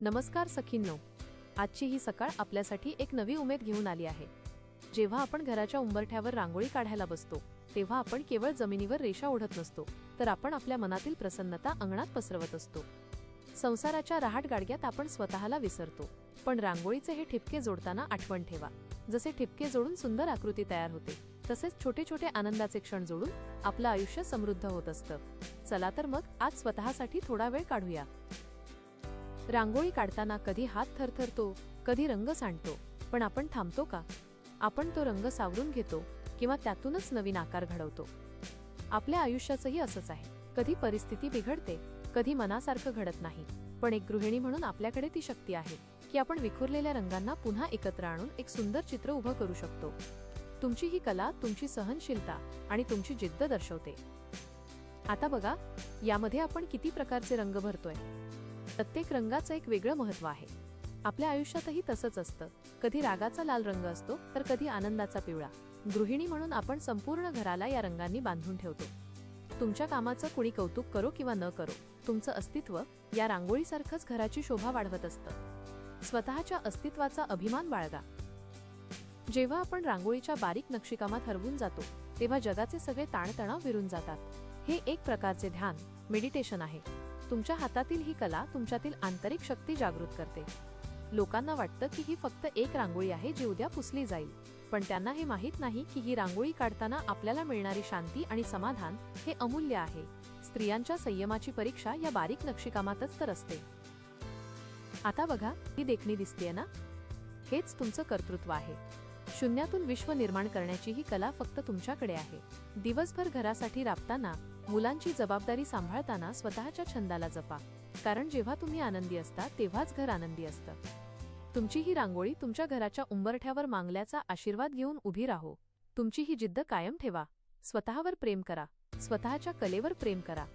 नमस्कार सखींनो, आजची ही सकाळ आपल्यासाठी एक नवी उमेद घेऊन आली आहे। जेव्हा आपण घराच्या उंबरठ्यावर रांगोळी काढायला बसतो तेव्हा आपण केवळ जमिनीवर रेषा ओढत नसतो, तर आपण आपल्या मनातील प्रसन्नता अंगणात पसरवत असतो। संसाराच्या रहाट गाडग्यात आपण स्वतःला विसरतो, पण रांगोळीचे हे ठिपके जोडताना आठवण ठेवा, जसे ठिपके जोडून सुंदर आकृती तयार होते, तसेच छोटे छोटे आनंदाचे क्षण जोडून आपलं आयुष्य समृद्ध होत असतं। चला तर मग आज स्वतःसाठी थोडा वेळ काढूया। रांगोळी काढताना कधी हात थरथरतो, कधी रंग सांडतो, पण आपण थांबतो का? आपण तो रंग सावरून घेतो किंवा त्यातूनच नवीन आकार घडवतो? आपल्या आयुष्याचंही असंच आहे। कधी परिस्थिती बिघडते, कधी मनासारखं घडत नाही, पण एक गृहिणी म्हणून आपल्याकडे ती शक्ती आहे की आपण विखुरलेल्या रंगांना पुन्हा एकत्र आणून एक सुंदर चित्र उभं करू शकतो। तुमची ही कला तुमची सहनशीलता आणि तुमची जिद्द दर्शवते। आता बघा, यामध्ये आपण किती प्रकारचे रंग भरतोय। प्रत्येक रंगाचं एक वेगळं महत्त्व आहे। आपल्या आयुष्यातही तसंच असतं, कधी रागाचा लाल रंग असतो तर कधी आनंदाचा पिवळा। गृहिणी म्हणून आपण संपूर्ण घराला या रंगांनी बांधून ठेवतो। तुमच्या कामाचं कुणी कौतुक करो किंवा न करो, तुमचं अस्तित्व या रांगोळीसारखंच घराची शोभा वाढवत असतं। स्वतःच्या अस्तित्वाचा अभिमान बाळगा। जेव्हा आपण रांगोळीच्या बारीक नक्षीकामात हरवून जातो तेव्हा जगाचे सगळे ताणतणाव विरून जातात। हे एक प्रकारचे ध्यान, मेडिटेशन आहे। तुमच्या हातातील ही कला तुमच्यातील आंतरिक शक्ती जागृत करते। लोकांना वाटतं की ही फक्त एक रांगोळी आहे जी उद्या पुसली जाईल, पण त्यांना हे माहीत नाही की ही रांगोळी काढताना आपल्याला मिळणारी शांती आणि समाधान हे अमूल्य आहे। स्त्रियांच्या संयमाची परीक्षा या बारीक नक्षीकामातच तर असते। आता बघा, ही देखणी दिसतेय ना? हेच तुमचं कर्तृत्व आहे। शून्यातून विश्व निर्माण करण्याची ही कला फक्त तुमच्याकडे आहे। दिवसभर घरासाठी राबताना, मुलांची जबाबदारी सांभाळताना स्वतःच्या छंदाला जपा, कारण जेव्हा तुम्ही आनंदी असता तेव्हाच घर आनंदी असतं। तुमची ही रांगोळी तुमच्या घराच्या उंबरठ्यावर मांगल्याचा आशीर्वाद घेऊन उभी राहो। तुमची ही जिद्द कायम ठेवा। स्वतःवर प्रेम करा, स्वतःच्या कलेवर प्रेम करा।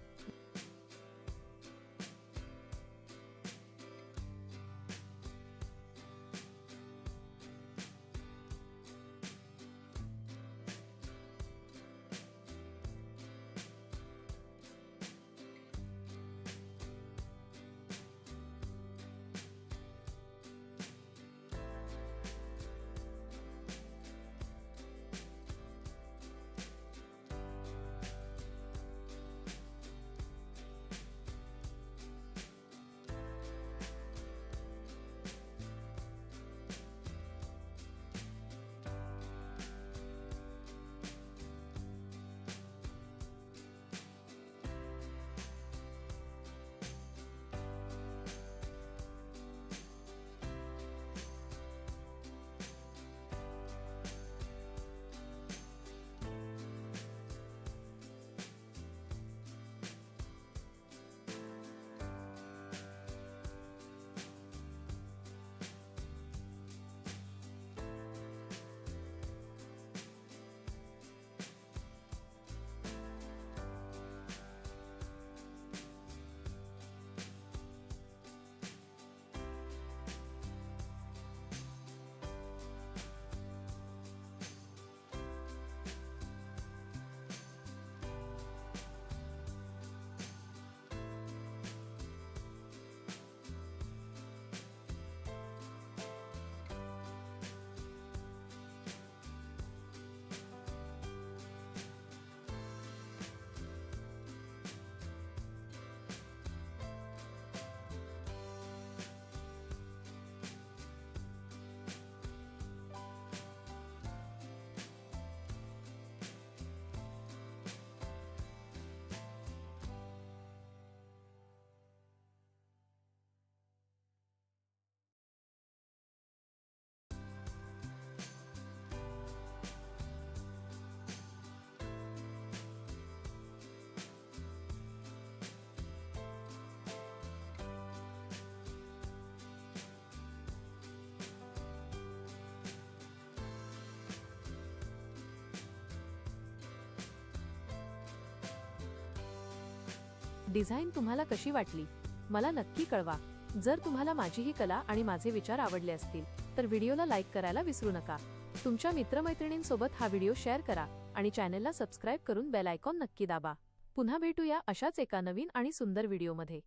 डिझाईन तुम्हाला कशी वाटली मला नक्की कळवा। जर तुम्हाला माझी ही कला आणि माझे विचार आवडले असतील तर व्हिडिओला लाईक करायला विसरू नका। तुमच्या मित्रमैत्रिणींसोबत हा व्हिडिओ शेअर करा आणि चॅनलला सबस्क्राइब करून बेल आयकॉन नक्की दाबा। पुन्हा भेटूया अशाच एका नवीन आणि सुंदर व्हिडिओमध्ये।